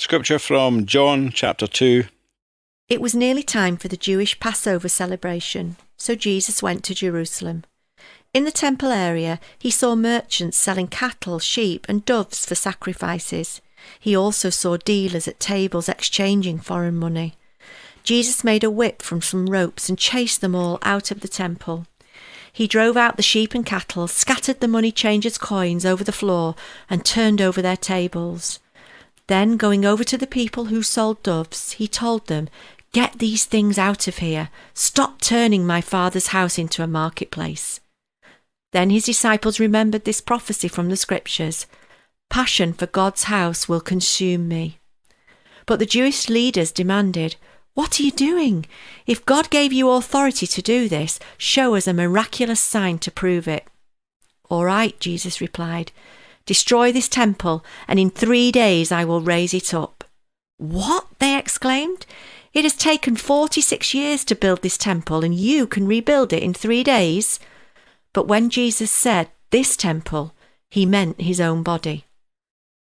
Scripture from John chapter 2. It was nearly time for the Jewish Passover celebration, so Jesus went to Jerusalem. In the temple area, he saw merchants selling cattle, sheep, and doves for sacrifices. He also saw dealers at tables exchanging foreign money. Jesus made a whip from some ropes and chased them all out of the temple. He drove out the sheep and cattle, scattered the money changers' coins over the floor, and turned over their tables. Then, going over to the people who sold doves, he told them, "Get these things out of here. Stop turning my Father's house into a marketplace." Then his disciples remembered this prophecy from the Scriptures. Passion for God's house will consume me. But the Jewish leaders demanded, "What are you doing? If God gave you authority to do this, show us a miraculous sign to prove it." "All right," Jesus replied. "Destroy this temple, and in 3 days I will raise it up." "What?" they exclaimed. "It has taken 46 years to build this temple, and you can rebuild it in 3 days?" But when Jesus said this temple, he meant his own body.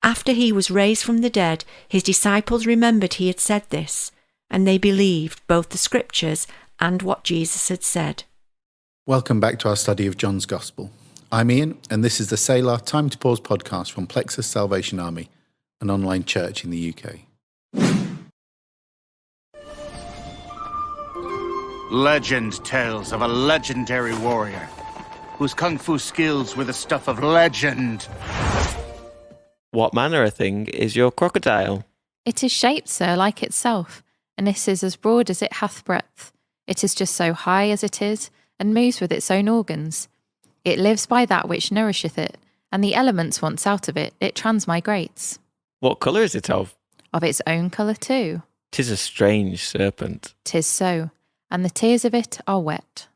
After he was raised from the dead, his disciples remembered he had said this, and they believed both the Scriptures and what Jesus had said. Welcome back to our study of John's Gospel. I'm Ian, and this is the Selah Time to Pause podcast from Plexus Salvation Army, an online church in the UK. Legend tells of a legendary warrior whose kung fu skills were the stuff of legend. What manner of thing is your crocodile? It is shaped, sir, like itself, and it is as broad as it hath breadth. It is just so high as it is, and moves with its own organs. It lives by that which nourisheth it, and the elements once out of it, it transmigrates. What colour is it of? Of its own colour too. 'Tis a strange serpent. 'Tis so, and the tears of it are wet.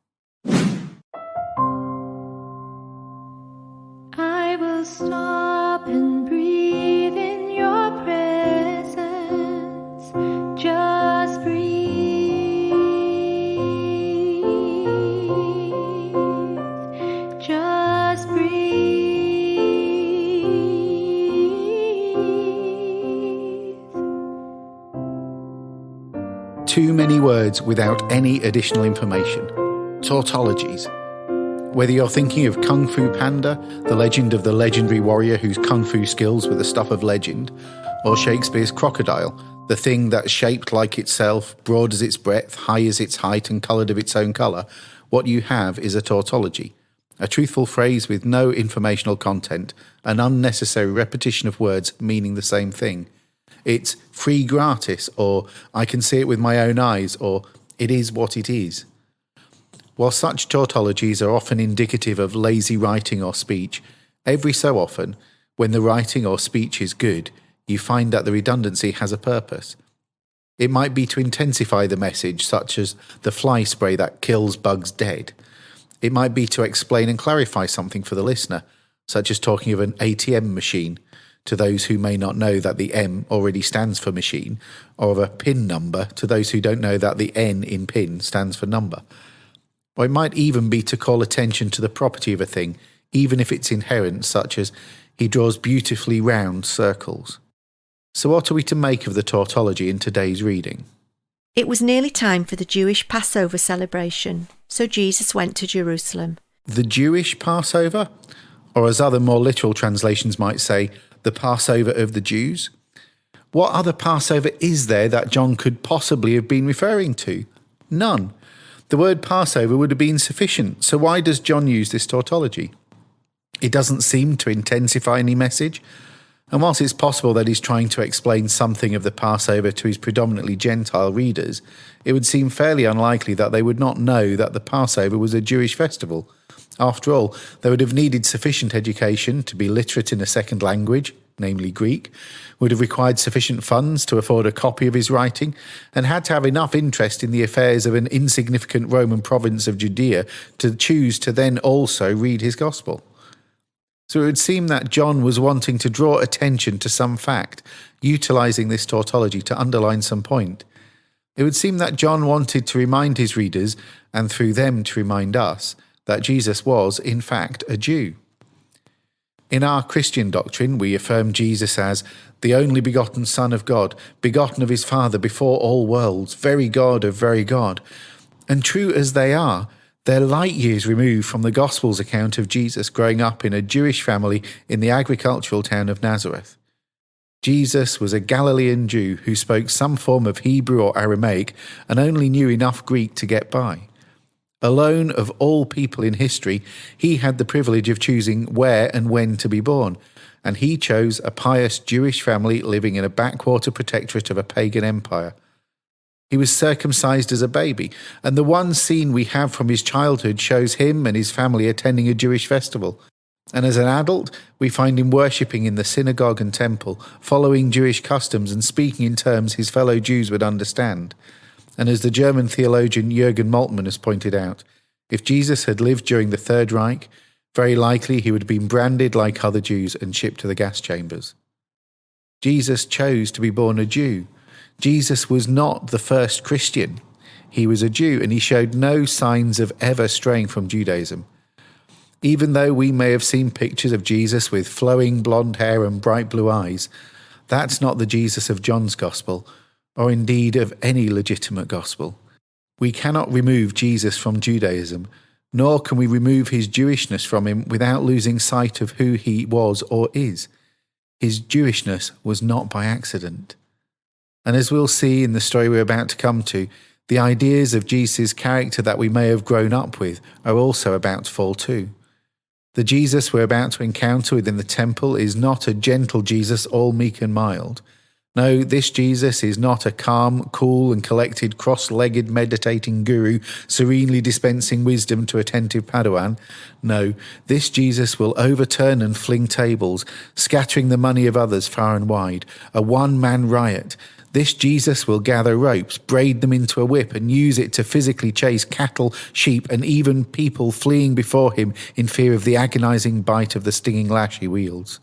I will stop and breathe in your presence. Just breathe. Just breathe. Too many words without any additional information. Tautologies. Whether you're thinking of Kung Fu Panda, the legend of the legendary warrior whose kung fu skills were the stuff of legend, or Shakespeare's crocodile, the thing that's shaped like itself, broad as its breadth, high as its height, and coloured of its own colour, what you have is a tautology, a truthful phrase with no informational content, an unnecessary repetition of words meaning the same thing. It's free gratis, or I can see it with my own eyes, or it is what it is. While such tautologies are often indicative of lazy writing or speech, every so often, when the writing or speech is good, you find that the redundancy has a purpose. It might be to intensify the message, such as the fly spray that kills bugs dead. It might be to explain and clarify something for the listener, such as talking of an ATM machine, to those who may not know that the M already stands for machine, or of a PIN number to those who don't know that the N in PIN stands for number. Or it might even be to call attention to the property of a thing, even if it's inherent, such as he draws beautifully round circles. So what are we to make of the tautology in today's reading? It was nearly time for the Jewish Passover celebration, so Jesus went to Jerusalem. The Jewish Passover? Or as other more literal translations might say, the Passover of the Jews? What other Passover is there that John could possibly have been referring to? None. The word Passover would have been sufficient, so why does John use this tautology? It doesn't seem to intensify any message, and whilst it's possible that he's trying to explain something of the Passover to his predominantly Gentile readers, it would seem fairly unlikely that they would not know that the Passover was a Jewish festival. After all, they would have needed sufficient education to be literate in a second language, namely Greek, would have required sufficient funds to afford a copy of his writing, and had to have enough interest in the affairs of an insignificant Roman province of Judea to choose to then also read his gospel. So it would seem that John was wanting to draw attention to some fact, utilising this tautology to underline some point. It would seem that John wanted to remind his readers, and through them to remind us, that Jesus was, in fact, a Jew. In our Christian doctrine, we affirm Jesus as the only begotten Son of God, begotten of his Father before all worlds, very God of very God. And true as they are, they're light years removed from the Gospel's account of Jesus growing up in a Jewish family in the agricultural town of Nazareth. Jesus was a Galilean Jew who spoke some form of Hebrew or Aramaic and only knew enough Greek to get by. Alone of all people in history, he had the privilege of choosing where and when to be born, and he chose a pious Jewish family living in a backwater protectorate of a pagan empire. He was circumcised as a baby, and the one scene we have from his childhood shows him and his family attending a Jewish festival. And as an adult, we find him worshipping in the synagogue and temple, following Jewish customs and speaking in terms his fellow Jews would understand. And as the German theologian Jürgen Moltmann has pointed out, if Jesus had lived during the Third Reich, very likely he would have been branded like other Jews and shipped to the gas chambers. Jesus chose to be born a Jew. Jesus was not the first Christian. He was a Jew, and he showed no signs of ever straying from Judaism. Even though we may have seen pictures of Jesus with flowing blonde hair and bright blue eyes, that's not the Jesus of John's Gospel, or indeed of any legitimate gospel. We cannot remove Jesus from Judaism, nor can we remove his Jewishness from him without losing sight of who he was or is. His Jewishness was not by accident. And as we'll see in the story we're about to come to, the ideas of Jesus' character that we may have grown up with are also about to fall too. The Jesus we're about to encounter within the temple is not a gentle Jesus, all meek and mild. No, this Jesus is not a calm, cool and collected, cross-legged meditating guru serenely dispensing wisdom to attentive Padawan. No, this Jesus will overturn and fling tables, scattering the money of others far and wide, a one-man riot. This Jesus will gather ropes, braid them into a whip and use it to physically chase cattle, sheep and even people fleeing before him in fear of the agonizing bite of the stinging lash he wields.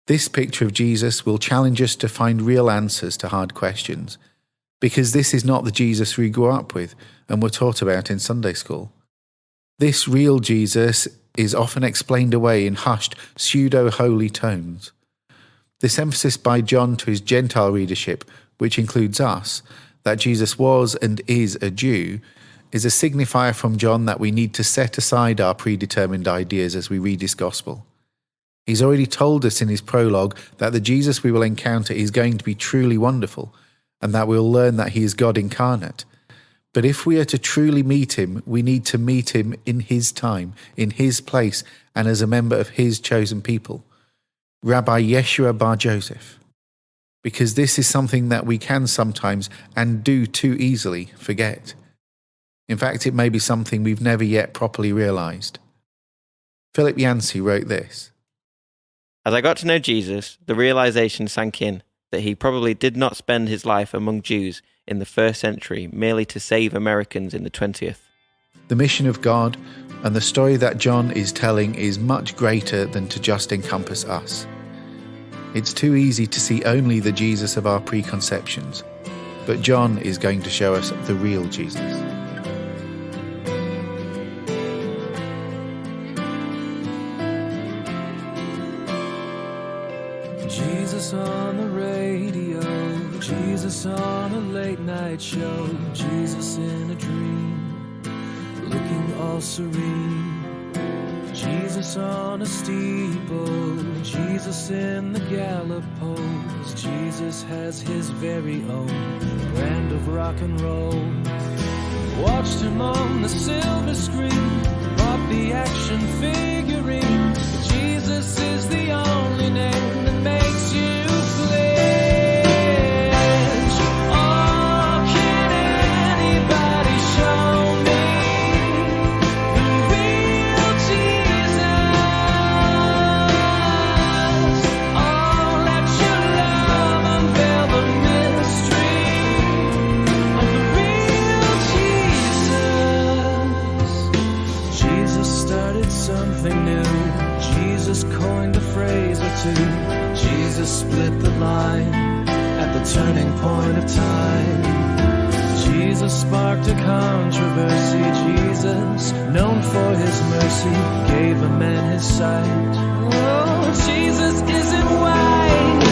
This picture of Jesus will challenge us to find real answers to hard questions, because this is not the Jesus we grew up with and were taught about in Sunday school. This real Jesus is often explained away in hushed, pseudo-holy tones. This emphasis by John to his Gentile readership, which includes us, that Jesus was and is a Jew, is a signifier from John that we need to set aside our predetermined ideas as we read his gospel. He's already told us in his prologue that the Jesus we will encounter is going to be truly wonderful, and that we'll learn that he is God incarnate. But if we are to truly meet him, we need to meet him in his time, in his place, and as a member of his chosen people, Rabbi Yeshua bar Joseph. Because this is something that we can sometimes, and do too easily, forget. In fact, it may be something we've never yet properly realized. Philip Yancey wrote this. As I got to know Jesus, the realization sank in that he probably did not spend his life among Jews in the first century merely to save Americans in the 20th. The mission of God and the story that John is telling is much greater than to just encompass us. It's too easy to see only the Jesus of our preconceptions, but John is going to show us the real Jesus. Jesus on the radio, Jesus on a late night show, Jesus in a dream, looking all serene. Jesus on a steeple, Jesus in the gallows, Jesus has his very own brand of rock and roll. Watched him on the silver screen, bought the action figurine. Jesus is the only name that makes you flinch. Oh, can anybody show me the real Jesus? Oh, let your love unveil the mystery of the real Jesus. Jesus started something new. Jesus coined a phrase or two. Jesus split the line at the turning point of time. Jesus sparked a controversy. Jesus, known for his mercy, gave a man his sight. Oh, Jesus isn't white.